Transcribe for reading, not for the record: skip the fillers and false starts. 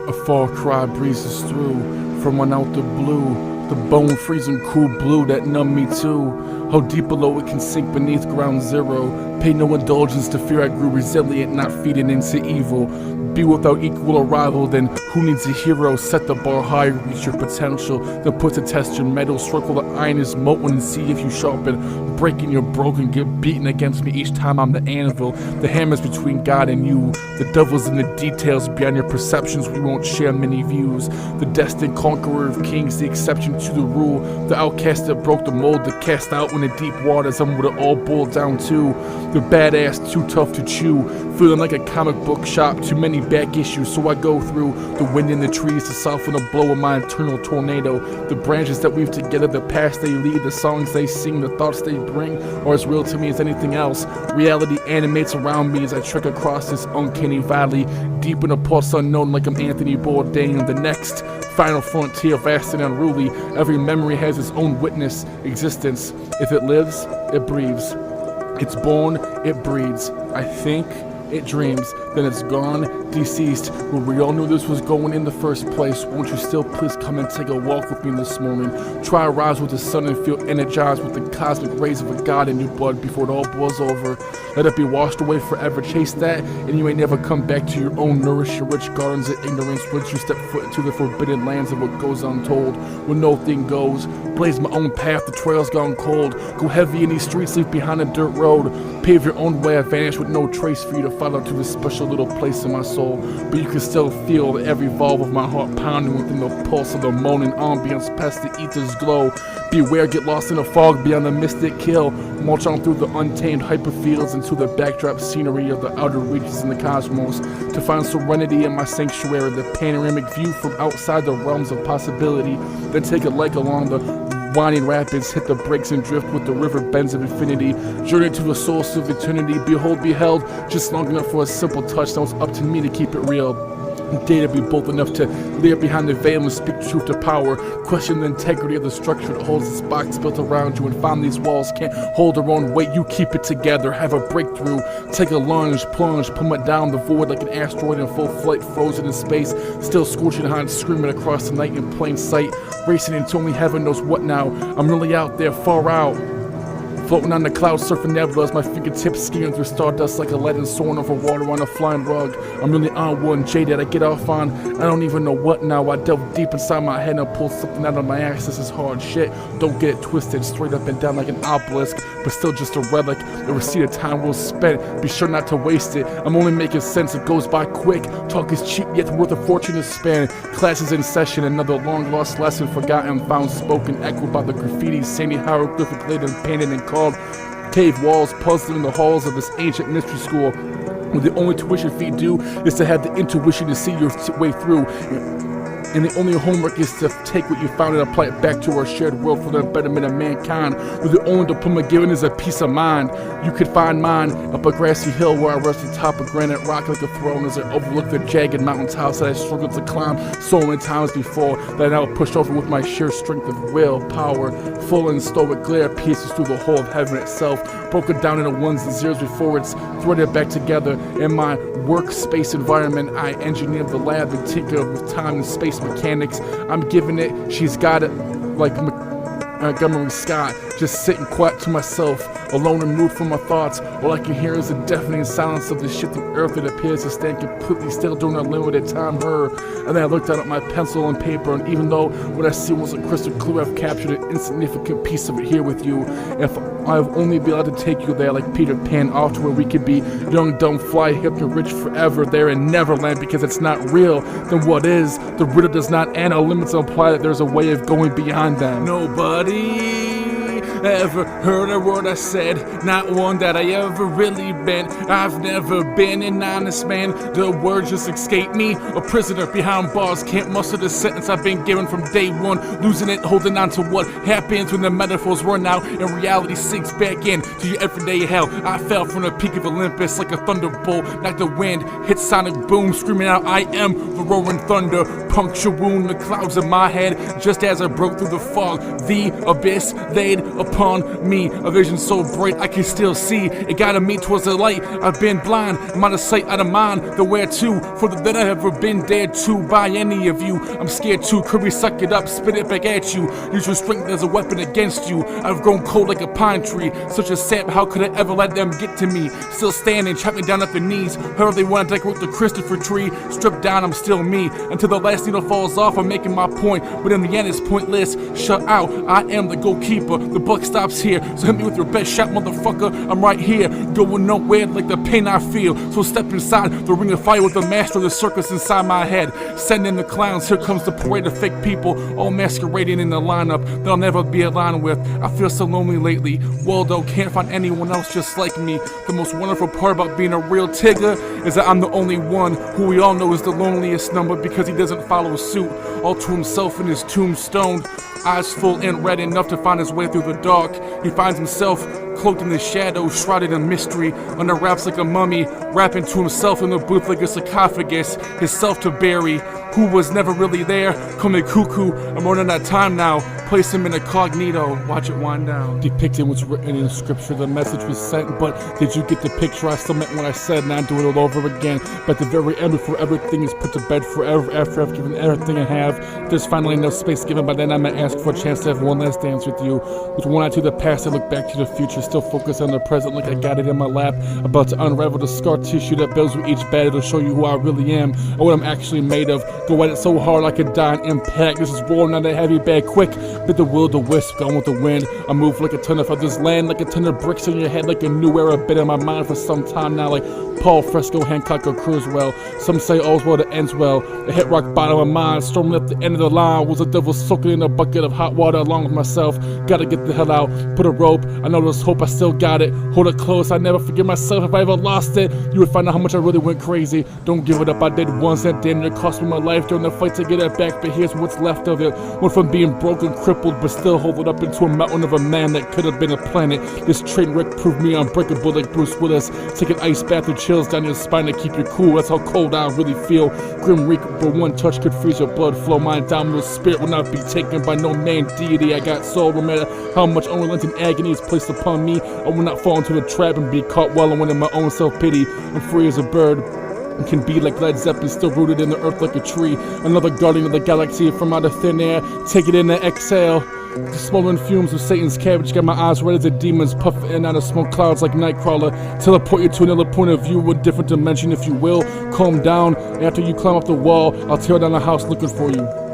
A far cry breezes through from one out the blue. The bone freezing cool blue that numb me too. How deep below it can sink beneath ground zero. Pay no indulgence to fear, I grew resilient, not feeding into evil. Be without equal or rival, then who needs a hero? Set the bar higher, reach your potential, then put to test your metal. Circle the iron is molten and see if you sharpen. Breaking your broken, get beaten against me each time I'm the anvil. The hammer's between God and you. The devil's in the details, beyond your perceptions we won't share many views. The destined conqueror of kings, the exception to the rule. The outcast that broke the mold, the cast out in the deep waters. I'm what it all boiled down to. The badass, too tough to chew. Feeling like a comic book shop, too many back issues, so I go through the wind in the trees to soften the blow of my internal tornado. The branches that weave together, the past they lead, the songs they sing, the thoughts they bring are as real to me as anything else. Reality animates around me as I trek across this uncanny valley, deep in a pulse unknown like I'm Anthony Bourdain. The next final frontier, vast and unruly. Every memory has its own witness, existence. If it lives, it breathes. It's born, it breeds. I think, it dreams, then it's gone, deceased. Well, we all knew this was going in the first place. Won't you still please come and take a walk with me this morning? Try to rise with the sun and feel energized with the cosmic rays of a god in your blood before it all boils over. Let it be washed away forever. Chase that, and you ain't never come back to your own. Nourish your rich gardens of ignorance once you step foot into the forbidden lands of what goes untold. Where no thing goes. Blaze my own path, the trail's gone cold. Go heavy in these streets, leave behind a dirt road. Pave your own way, I vanish with no trace for you to follow to this special little place in my soul. But you can still feel every valve of my heart pounding within the pulse of the moaning ambience past the ether's glow. Beware, get lost in the fog beyond the mystic hill. March on through the untamed hyperfields into the backdrop scenery of the outer reaches in the cosmos. To find serenity in my sanctuary, the panoramic view from outside the realms of possibility. Then take a leg along the winding rapids, hit the brakes and drift with the river bends of infinity. Journey to the source of eternity, beheld, just long enough for a simple touch. Now it's up to me to keep it real. Dare to be bold enough to leer behind the veil and speak truth to power. Question the integrity of the structure that holds this box built around you, and find these walls can't hold their own weight. You keep it together, have a breakthrough. Take a lunge, plunge, plummet down the void like an asteroid in full flight, frozen in space. Still scorching hot, screaming across the night in plain sight. Racing into only heaven knows what now. I'm really out there, far out. Floating on the clouds, surfing nebulas, my fingertips skiing through stardust like Aladdin soaring over water on a flying rug. I'm really on one, jaded, I get off on, I don't even know what now. I delve deep inside my head and I pull something out of my ass. This is hard shit, don't get it twisted, straight up and down like an obelisk, but still just a relic, the receipt of time well spent. Be sure not to waste it, I'm only making sense, it goes by quick. Talk is cheap, yet worth a fortune to spend. Classes in session, another long lost lesson, forgotten, found, spoken, echoed by the graffiti, sandy hieroglyphic laid and painted and called cave walls, puzzling the halls of this ancient mystery school, where the only tuition fee due is to have the intuition to see your way through. And the only homework is to take what you found and apply it back to our shared world for the betterment of mankind. Where the only diploma given is a peace of mind. You could find mine up a grassy hill where I rest atop a granite rock like a throne as I overlook the jagged mountaintops that I struggled to climb so many times before, that I now pushed over with my sheer strength of will, power. Full and stoic glare pierces through the whole of heaven itself, broken down into ones and zeros before it's threaded back together. In my workspace environment, I engineer the lab and tinker with time and space mechanics. I'm giving it, she's got it like Montgomery Scott, just sitting quiet to myself, alone and moved from my thoughts. All I can hear is the deafening silence of the shifting earth that appears to stand completely still during a limited time. And then I looked down at my pencil and paper, and even though what I see wasn't crystal clear, I've captured an insignificant piece of it here with you. If I've only been able to take you there like Peter Pan, off to where we could be young, dumb, fly, hip, and rich forever there in Neverland, because it's not real, then what is? The riddle does not end. Our limits imply that there's a way of going beyond them. Nobody ever heard a word I said, not one that I ever really meant. I've never been an honest man, the words just escape me. A prisoner behind bars, can't muster the sentence I've been given from day one. Losing it, holding on to what happens when the metaphors run out and reality sinks back in to your everyday hell. I fell from the peak of Olympus like a thunderbolt, like the wind hit sonic boom, screaming out I am the roaring thunder. Puncture wound the clouds in my head just as I broke through the fog. The abyss laid upon upon me, a vision so bright I can still see. It guided me towards the light. I've been blind, I'm out of sight, out of mind. The where to, further than I've ever been dared to by any of you. I'm scared to, Kirby, suck it up, spit it back at you. Use your strength as a weapon against you. I've grown cold like a pine tree, such a sap, how could I ever let them get to me? Still standing, trap me down at the knees. However they want to decorate the Christopher tree. Stripped down, I'm still me. Until the last needle falls off, I'm making my point. But in the end, it's pointless. Shut out, I am the goalkeeper. The buck stops here, so hit me with your best shot, motherfucker. I'm right here, going nowhere like the pain I feel. So step inside the ring of fire with the master of the circus inside my head. Send in the clowns, here comes the parade of fake people, all masquerading in the lineup that I'll never be aligned with. I feel so lonely lately. Waldo, can't find anyone else just like me. The most wonderful part about being a real Tigger is that I'm the only one who we all know is the loneliest number because he doesn't follow suit. All to himself in his tombstone, eyes full and red enough to find his way through the dark. He finds himself cloaked in the shadows, shrouded in mystery, under wraps like a mummy, rapping to himself in the booth like a sarcophagus, his self to bury, who was never really there. Call me cuckoo, I'm running out of time now. Place him in incognito, watch it wind down. Depicting what's written in scripture, the message was sent, but did you get the picture? I still meant what I said, and I do it all over again. But at the very end, before everything is put to bed forever, after I've given everything I have, there's finally enough space given. By then, I might ask for a chance to have one last dance with you. With one eye to the past, I look back to the future, still focused on the present like I got it in my lap. About to unravel the scar tissue that builds with each battle to show you who I really am, or what I'm actually made of. Go at it so hard I could die in impact. This is war, not a heavy bag, quick. Bit the will to wisp, gone with the wind. I move like a ton of others land, like a ton of bricks in your head, like a new era bit in my mind for some time now, like Paul, Fresco, Hancock, or Cruisewell. Some say all's well that ends well. I hit rock bottom of mine, storming at the end of the line. Was the devil soaking in a bucket of hot water along with myself. Gotta get the hell out, put a rope. I know there's hope, I still got it. Hold it close, I never forget myself. If I ever lost it, you would find out how much I really went crazy. Don't give it up, I did once, that damn near cost me my life during the fight to get it back. But here's what's left of it. Went from being broken, crippled, but still hold it up into a mountain of a man that could have been a planet. This train wreck proved me unbreakable like Bruce Willis. Take an ice bath with chills down your spine to keep you cool. That's how cold I really feel. Grim Reaper, but one touch could freeze your blood flow. My indomitable spirit will not be taken by no man deity. I got soul, no matter how much unrelenting agony is placed upon me. I will not fall into a trap and be caught wallowing in my own self-pity. I'm free as a bird. It can be like Led Zeppelin, still rooted in the earth like a tree. Another guardian of the galaxy from out of thin air. Take it in and exhale. The smoldering fumes of Satan's cabbage got my eyes red as the demons puff in and out of smoke clouds like Nightcrawler. Teleport you to another point of view, a different dimension if you will. Calm down, after you climb up the wall, I'll tear down the house looking for you.